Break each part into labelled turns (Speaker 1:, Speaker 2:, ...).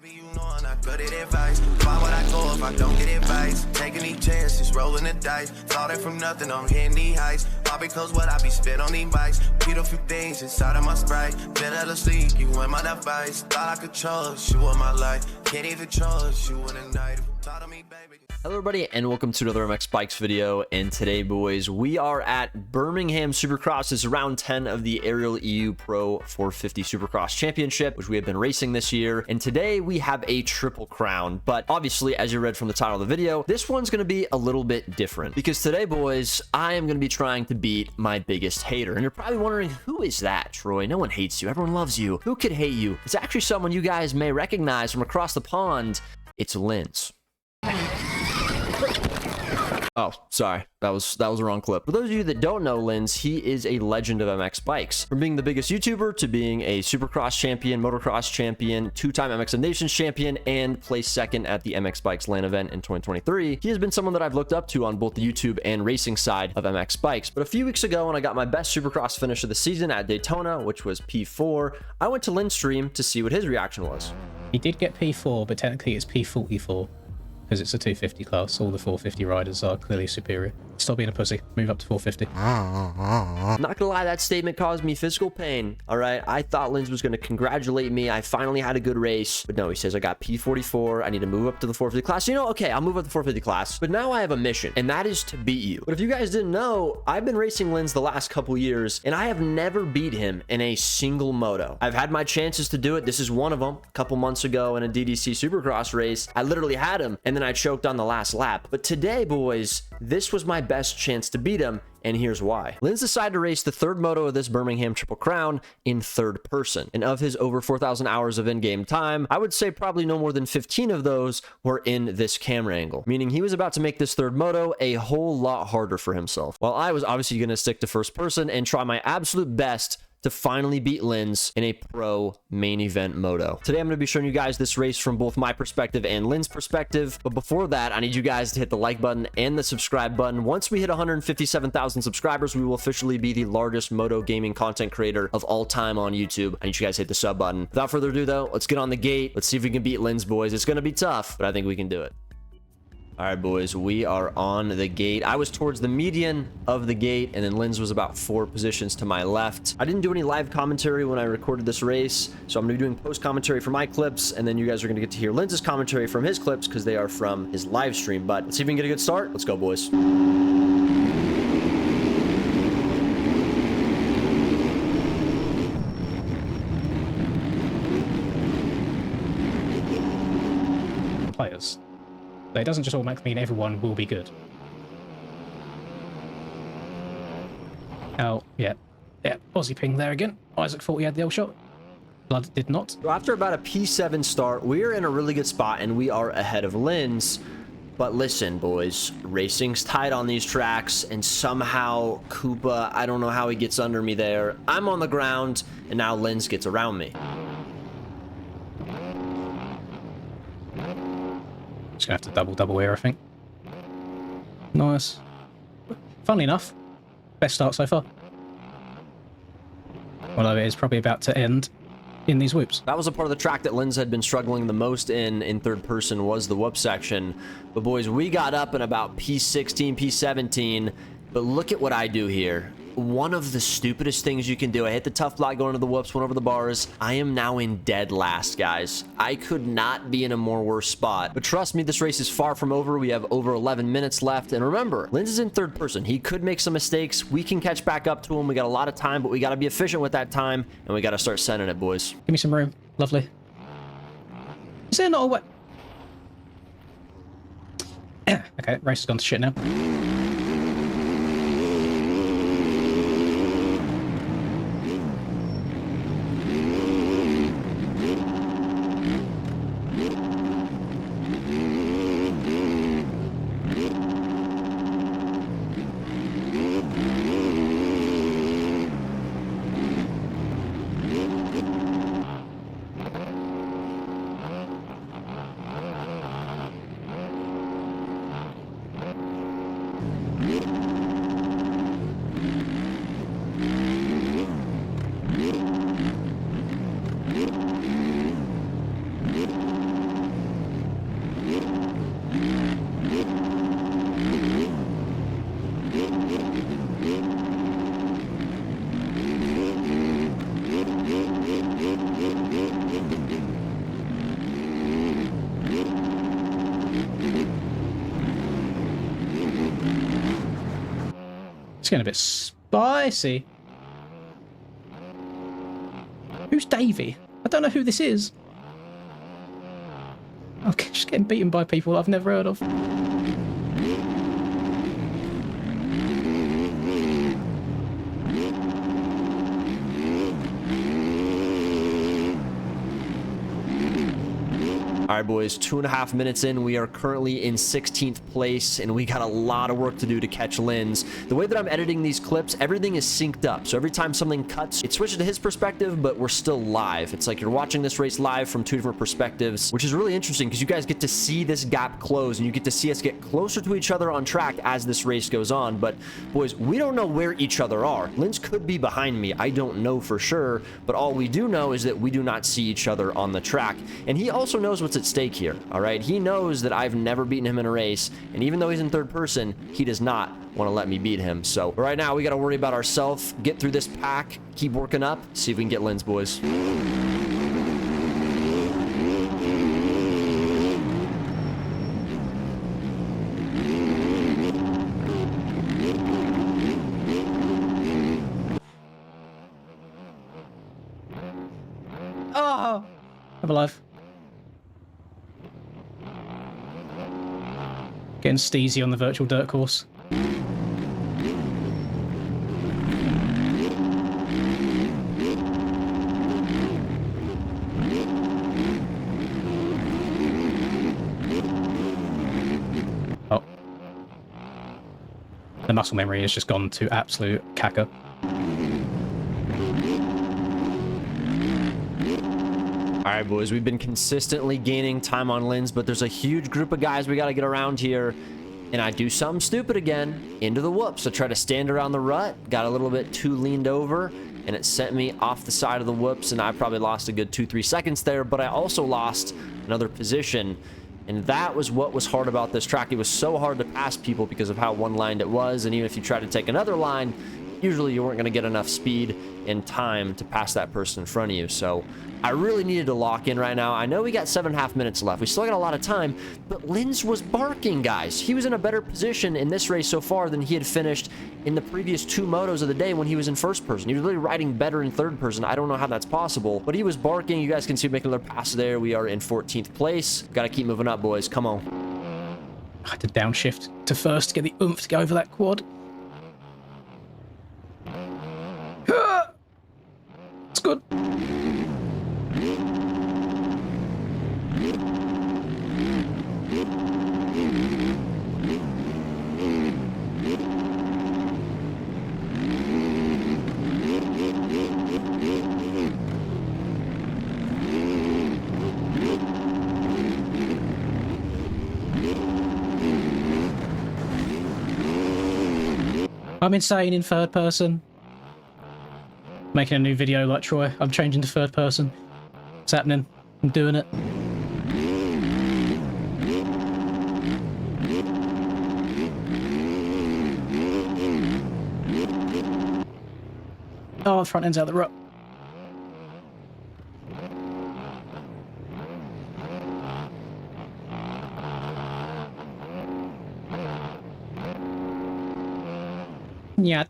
Speaker 1: Baby, you know I'm not good at advice. Why would I go if I don't get advice? Taking these chances, rolling the dice. Thought it from nothing, I'm hitting these heights. All because what I be spit on these bikes. Repeat a few things inside of my sprite. Been out of sleep, you in my device. Thought I could trust you in my life. Can't even trust you in the night. Thought of me, baby.
Speaker 2: Hello everybody and welcome to another MX Bikes video, and today boys we are at Birmingham Supercross. This is round 10 of the Aerial EU Pro 450 Supercross Championship, which we have been racing this year, and today we have a triple crown. But obviously, as you read from the title of the video, this one's going to be a little bit different because today boys I am going to be trying to beat my biggest hater. And you're probably wondering, who is that, Troy? No one hates you, everyone loves you. Who could hate you? It's actually someone you guys may recognize from across the pond. It's Linz. Oh, sorry. That was the wrong clip. For those of you that don't know Linz, he is a legend of MX bikes. From being the biggest YouTuber to being a Supercross champion, motocross champion, two-time MX of Nations champion, and placed second at the MX Bikes LAN event in 2023. He has been someone that I've looked up to on both the YouTube and racing side of MX bikes. But a few weeks ago when I got my best Supercross finish of the season at Daytona, which was P4, I went to Linz's stream to see what his reaction was.
Speaker 3: He did get P4, but technically it's P44. Because it's a 250 class. All the 450 riders are clearly superior. Stop being a pussy. Move up to 450.
Speaker 2: Not gonna lie, that statement caused me physical pain. All right, I thought Linz was gonna congratulate me. I finally had a good race, but no, he says I got P44. I need to move up to the 450 class. You know, okay, I'll move up to the 450 class, but now I have a mission, and that is to beat you. But if you guys didn't know, I've been racing Linz the last couple years, and I have never beat him in a single moto. I've had my chances to do it. This is one of them. A couple months ago in a DDC Supercross race, I literally had him, and then I choked on the last lap. But today, boys, this was my best chance to beat him, and here's why. Linz decided to race the third moto of this Birmingham Triple Crown in third person, and of his over 4,000 hours of in-game time, I would say probably no more than 15 of those were in this camera angle, meaning he was about to make this third moto a whole lot harder for himself, while I was obviously going to stick to first person and try my absolute best to finally beat Linz in a pro main event moto. Today I'm going to be showing you guys this race from both my perspective and Linz's perspective, but before that I need you guys to hit the like button and the subscribe button. Once we hit 157,000 subscribers, we will officially be the largest moto gaming content creator of all time on YouTube. I need you guys to hit the sub button. Without further ado though, let's get on the gate. Let's see if we can beat Linz, boys. It's going to be tough, but I think we can do it. All right, boys, we are on the gate. I was towards the median of the gate, and then Linz was about 4 positions to my left. I didn't do any live commentary when I recorded this race, so I'm going to be doing post commentary for my clips, and then you guys are going to get to hear Linz's commentary from his clips because they are from his live stream. But let's see if we can get a good start. Let's go, boys.
Speaker 3: Players. But it doesn't just automatically mean everyone will be good. Oh, yeah. Yeah, Aussie ping there again. Isaac thought he had the L shot. Blood did not.
Speaker 2: So after about a P7 start, we're in a really good spot, and we are ahead of Linz. But listen, boys, racing's tight on these tracks, and somehow Koopa, I don't know how he gets under me there. I'm on the ground, and now Linz gets around me.
Speaker 3: Just gonna have to double here, I think. Nice. Funnily enough, best start so far. Although it is probably about to end in these whoops.
Speaker 2: That was a part of the track that Linz had been struggling the most in third person, was the whoop section. But boys, we got up in about P16, P17. But look at what I do here. One of the stupidest things you can do. I hit the tough block going to the whoops, went over the bars. I am now in dead last, guys. I could not be in a more worse spot. But trust me, this race is far from over. We have over 11 minutes left. And remember, Linz is in third person. He could make some mistakes. We can catch back up to him. We got a lot of time, but we got to be efficient with that time. And we got to start sending it, boys.
Speaker 3: Give me some room. Lovely. Is there not a way? Okay, race has gone to shit now. It's getting a bit spicy. Who's Davey? I don't know who this is. I'm just getting beaten by people I've never heard of.
Speaker 2: All right, boys, 2.5 minutes in. We are currently in 16th place, and we got a lot of work to do to catch Linz. The way that I'm editing these clips, everything is synced up. So every time something cuts, it switches to his perspective, but we're still live. It's like you're watching this race live from 2 different perspectives, which is really interesting because you guys get to see this gap close, and you get to see us get closer to each other on track as this race goes on. But, boys, we don't know where each other are. Linz could be behind me. I don't know for sure, but all we do know is that we do not see each other on the track. And he also knows what's at stake here. All right, he knows that I've never beaten him in a race, and even though he's in third person, he does not want to let me beat him. So right now we got to worry about ourselves, get through this pack, keep working up, see if we can get Linz, boys.
Speaker 3: Oh, I'm alive. Getting steezy on the virtual dirt course. Oh. The muscle memory has just gone to absolute caca.
Speaker 2: All right, boys, we've been consistently gaining time on Linz, but there's a huge group of guys we got to get around here. And I do something stupid again, into the whoops. I try to stand around the rut, got a little bit too leaned over, and it sent me off the side of the whoops, and I probably lost a good 2-3 seconds there, but I also lost another position. And that was what was hard about this track. It was so hard to pass people because of how one-lined it was, and even if you try to take another line, usually you weren't going to get enough speed and time to pass that person in front of you. So I really needed to lock in right now. I know we got 7.5 minutes left. We still got a lot of time, but Linz was barking, guys. He was in a better position in this race so far than he had finished in the previous 2 motos of the day when he was in first person. He was really riding better in third person. I don't know how that's possible, but he was barking. You guys can see him making another pass there. We are in 14th place. Got to keep moving up, boys. Come on.
Speaker 3: I had to downshift to first to get the oomph to go over that quad. It's good. I'm insane in third person. Making a new video like Troy. I'm changing to third person. It's happening. I'm doing it. Oh, front end's out the rut. Yeah.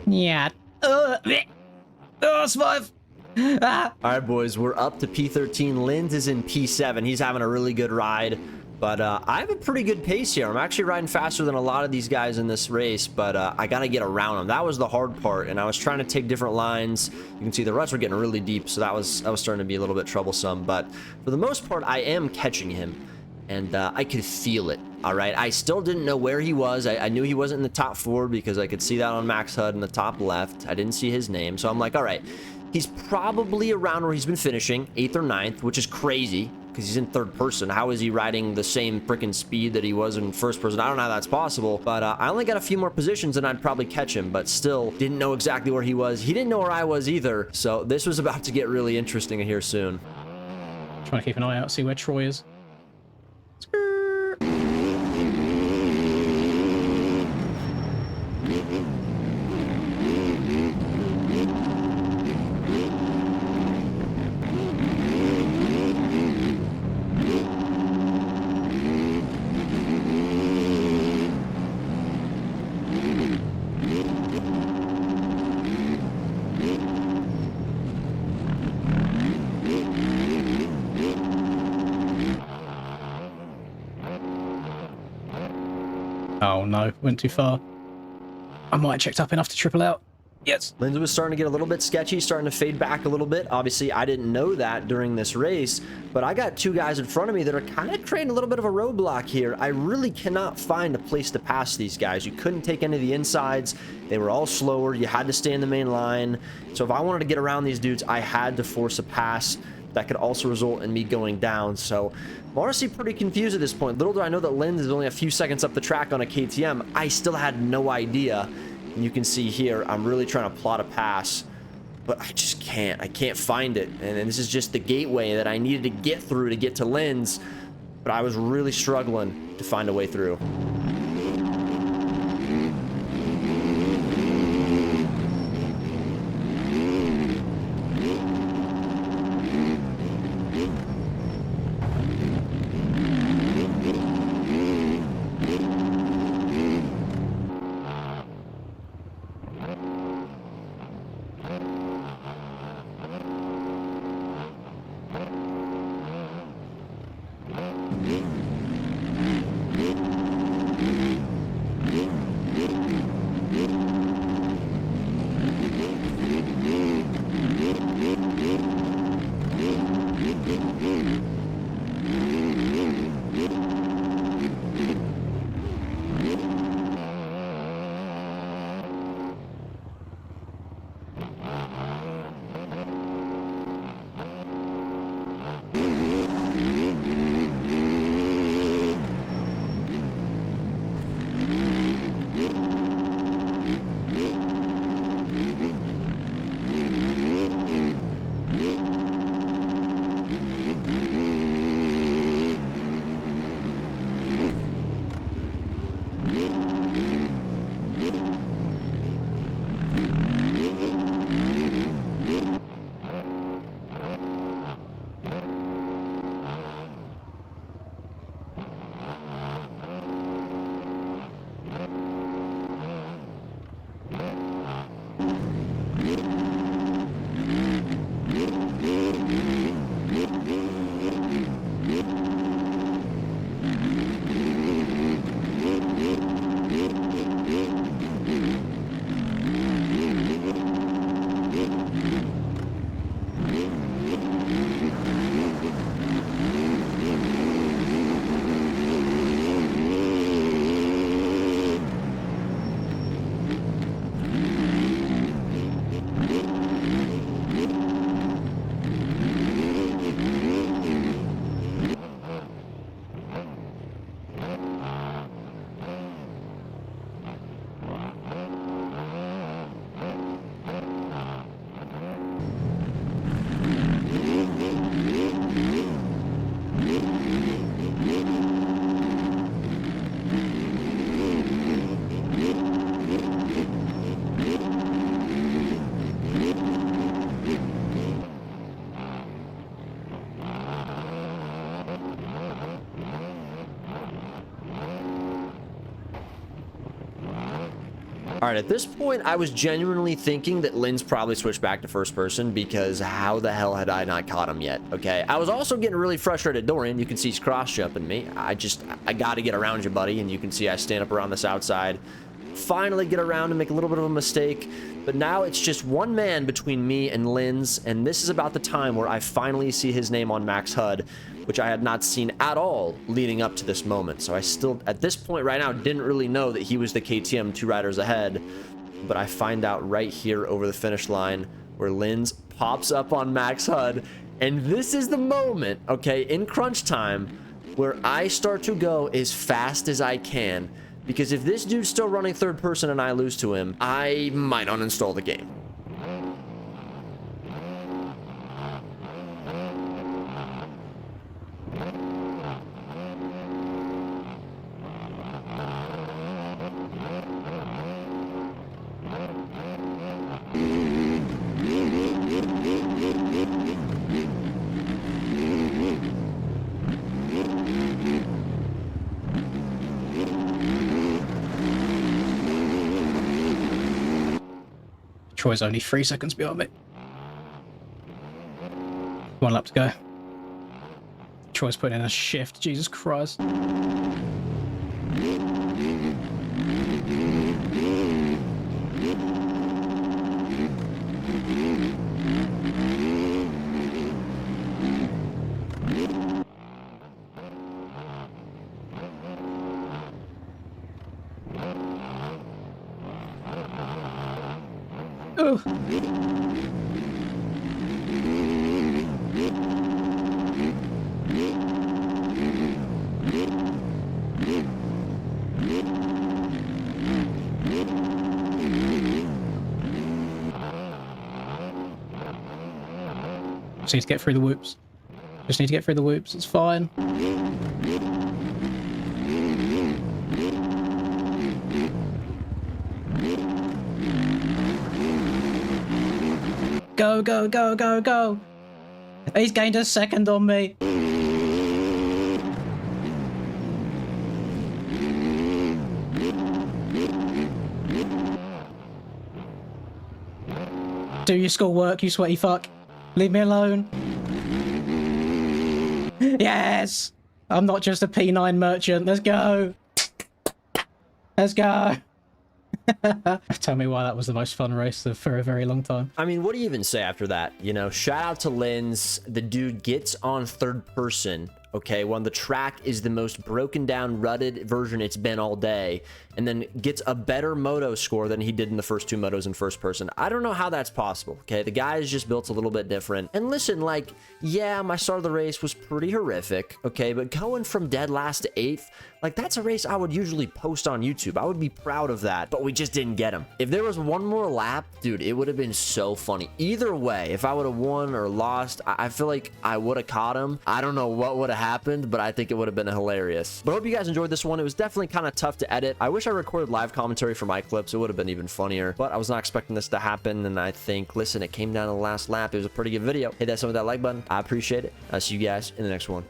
Speaker 3: Yeah. Survive. Ah.
Speaker 2: All right, boys, we're up to P13. Linz is in P7. He's having a really good ride, but I have a pretty good pace here. I'm actually riding faster than a lot of these guys in this race, but I got to get around them. That was the hard part, and I was trying to take different lines. You can see the ruts were getting really deep, so that was starting to be a little bit troublesome, but for the most part, I am catching him. and I could feel it. All right, I still didn't know where he was. I knew he wasn't in the top 4 because I could see that on Max HUD in the top left. I didn't see his name, so I'm like, all right, he's probably around where he's been finishing, 8th or 9th, which is crazy because he's in 3rd person. How is he riding the same freaking speed that he was in 1st person? I don't know how that's possible, but I only got a few more positions and I'd probably catch him, but still didn't know exactly where he was. He didn't know where I was either, so this was about to get really interesting here soon.
Speaker 3: Trying to keep an eye out, see where Troy is. Oh no, went too far. I might have checked up enough to triple out. Yes.
Speaker 2: Linz was starting to get a little bit sketchy, starting to fade back a little bit. Obviously, I didn't know that during this race, but I got 2 guys in front of me that are kind of creating a little bit of a roadblock here. I really cannot find a place to pass these guys. You couldn't take any of the insides. They were all slower. You had to stay in the main line. So if I wanted to get around these dudes, I had to force a pass. That could also result in me going down. So I'm honestly pretty confused at this point. Little do I know that Linz is only a few seconds up the track on a KTM. I still had no idea. And you can see here, I'm really trying to plot a pass, but I just can't. I can't find it. And this is just the gateway that I needed to get through to get to Linz, but I was really struggling to find a way through. All right, at this point, I was genuinely thinking that Linz probably switched back to first person because how the hell had I not caught him yet? Okay, I was also getting really frustrated. Dorian, you can see he's cross-jumping me. I got to get around you, buddy, and you can see I stand up around this outside. finally get around to make a little bit of a mistake. But now it's just one man between me and Linz, and this is about the time where I finally see his name on Max HUD, which I had not seen at all leading up to this moment. So I still, at this point right now, didn't really know that he was the KTM 2 riders ahead. But I find out right here over the finish line where Linz pops up on Max HUD. And this is the moment, okay, in crunch time, where I start to go as fast as I can. Because if this dude's still running third person and I lose to him, I might uninstall the game.
Speaker 3: Troy's only 3 seconds behind me. 1 lap to go. Troy's putting in a shift, Jesus Christ. Oh. Just need to get through the whoops. Just need to get through the whoops. It's fine. Go, go, go, go, go. He's gained a second on me. Do your schoolwork, you sweaty fuck. Leave me alone. Yes! I'm not just a P9 merchant. Let's go. Let's go. Tell me why that was the most fun race for a very long time.
Speaker 2: I mean, what do you even say after that? You know, shout out to Linz. The dude gets on third person, okay, when the track is the most broken down, rutted version it's been all day, and then gets a better moto score than he did in the first 2 motos in first person. I don't know how that's possible, okay? The guy is just built a little bit different. And listen, like, yeah, my start of the race was pretty horrific, okay? But going from dead last to 8th, like, that's a race I would usually post on YouTube. I would be proud of that, but we just didn't get him. If there was one more lap, dude, it would have been so funny. Either way, if I would have won or lost, I feel like I would have caught him. I don't know what would have happened, but I think it would have been hilarious. But I hope you guys enjoyed this one. It was definitely kind of tough to edit. I wish I recorded live commentary for my clips. It would have been even funnier, but I was not expecting this to happen. And I think, listen, it came down to the last lap. It was a pretty good video. Hit that some of that like button. I appreciate it. I'll see you guys in the next one.